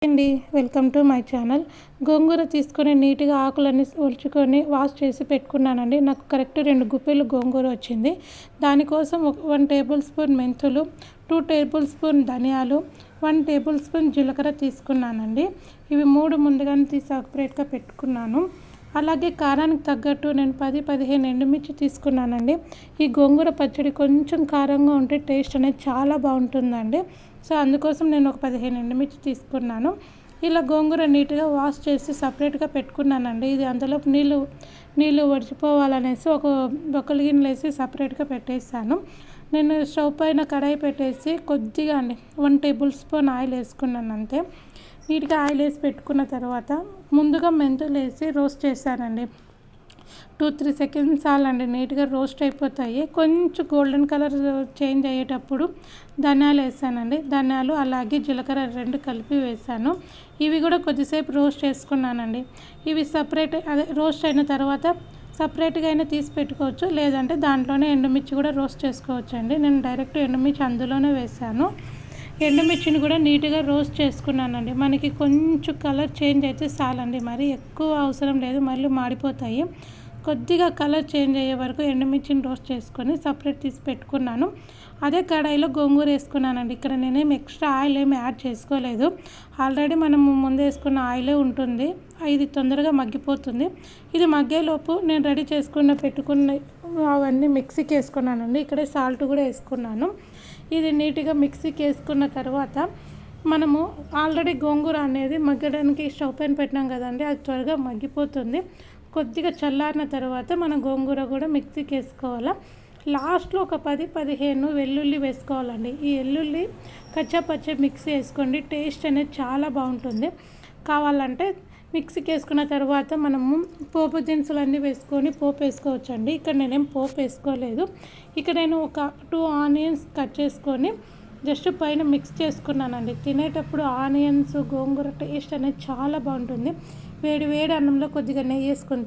అండి welcome to my channel. గోంగూర తీసుకొని నీట్గా ఆకులన్నీ ఒలుచుకొని వాష్ చేసి పెట్టుకున్నానండి. నాకు కరెక్ట్ 2 గుప్పెలు గోంగూర వచ్చింది. దానికోసం 1 టేబుల్ స్పూన్ మెంతులు, 2 టేబుల్ స్పూన్ ధనియాలు, 1 టేబుల్ స్పూన్ జీలకర్ర తీసుకున్నానండి. ఇవి 3 ముందుగానే తీసి సపరేట్గా పెట్టుకున్నాను. అలాగే కారానికి తగ్గట్టు నేను 10-15 ఎండుమిర్చి తీసుకున్నానండి. ఈ గోంగూర పచ్చడి కొంచెం కారంగా ఉంటే టేస్ట్ అనేది చాలా బాగుంటుందండి. సో అందుకోసం నేను ఒక 15 ఎండుమిర్చి తీసుకున్నాను. ఇలా గోంగూర నీట్గా వాష్ చేసి సపరేట్గా పెట్టుకున్నానండి. ఇది అంతలోపు నీళ్ళు వడిచిపోవాలనేసి ఒక బొక్కల గిన్నెలు వేసి సపరేట్గా పెట్టేసాను. నేను స్టవ్ పైన కడాయి పెట్టేసి కొద్దిగా 1 టేబుల్ స్పూన్ ఆయిల్ వేసుకున్నాను అంతే. నీట్గా ఆయిల్ వేసి పెట్టుకున్న తర్వాత ముందుగా మెంతులు వేసి రోస్ట్ చేశానండి. 2-3 సెకండ్స్ చాలండి, నీట్గా రోస్ట్ అయిపోతాయి. కొంచెం గోల్డెన్ కలర్ చేంజ్ అయ్యేటప్పుడు ధనియాలు వేసానండి. ధనియాలు అలాగే జీలకర్ర 2 కలిపి వేసాను. ఇవి కూడా కొద్దిసేపు రోస్ట్ చేసుకున్నానండి. ఇవి రోస్ట్ అయిన తర్వాత సపరేట్గా అయినా తీసి పెట్టుకోవచ్చు, లేదంటే దాంట్లోనే ఎండుమిర్చి కూడా రోస్ట్ చేసుకోవచ్చు అండి. నేను డైరెక్ట్ ఎండుమిర్చి అందులోనే వేసాను. ఎండుమిర్చిని కూడా నీట్గా రోస్ట్ చేసుకున్నానండి. మనకి కొంచెం కలర్ చేంజ్ అయితే చాలండి, మరి ఎక్కువ అవసరం లేదు, మళ్ళీ మాడిపోతాయి. కొద్దిగా కలర్ చేంజ్ అయ్యే వరకు ఎండుమిర్చిని రోస్ట్ చేసుకొని సపరేట్ తీసి పెట్టుకున్నాను. అదే కడాయిలో గోంగూర వేసుకున్నానండి. ఇక్కడ నేనేం ఎక్స్ట్రా ఆయిల్ ఏమి యాడ్ చేసుకోలేదు. ఆల్రెడీ మనం ముందు వేసుకున్న ఆయిలే ఉంటుంది, ఇది తొందరగా మగ్గిపోతుంది. ఇది మగ్గేలోపు నేను రెడీ పెట్టుకున్న అవన్నీ మిక్సీకి వేసుకున్నానండి. ఇక్కడే సాల్ట్ కూడా వేసుకున్నాను. ఇది నీట్గా మిక్సీకి వేసుకున్న తర్వాత మనము ఆల్రెడీ గోంగూర అనేది మగ్గడానికి స్టవ్ పైన పెట్టినాం కదండి, అది త్వరగా మగ్గిపోతుంది. కొద్దిగా చల్లారిన తర్వాత మనం గోంగూర కూడా మిక్సీకి వేసుకోవాలి. లాస్ట్లో ఒక 10-15 వెల్లుల్లి వేసుకోవాలండి. ఈ వెల్లుల్లి కచ్చాపచ్చ మిక్సీ వేసుకోండి, టేస్ట్ అనేది చాలా బాగుంటుంది. కావాలంటే మిక్సీకి వేసుకున్న తర్వాత మనము పోపు దినుసులన్నీ వేసుకొని పోపు వేసుకోవచ్చండి. ఇక్కడ నేనేం పోపు వేసుకోలేదు. ఇక్కడ నేను ఒక 2 ఆనియన్స్ కట్ చేసుకొని జస్ట్ పైన మిక్స్ చేసుకున్నానండి. తినేటప్పుడు ఆనియన్స్ గోంగూర టేస్ట్ అనేది చాలా బాగుంటుంది. వేడి వేడి అన్నంలో కొద్దిగా నెయ్యి వేసుకొని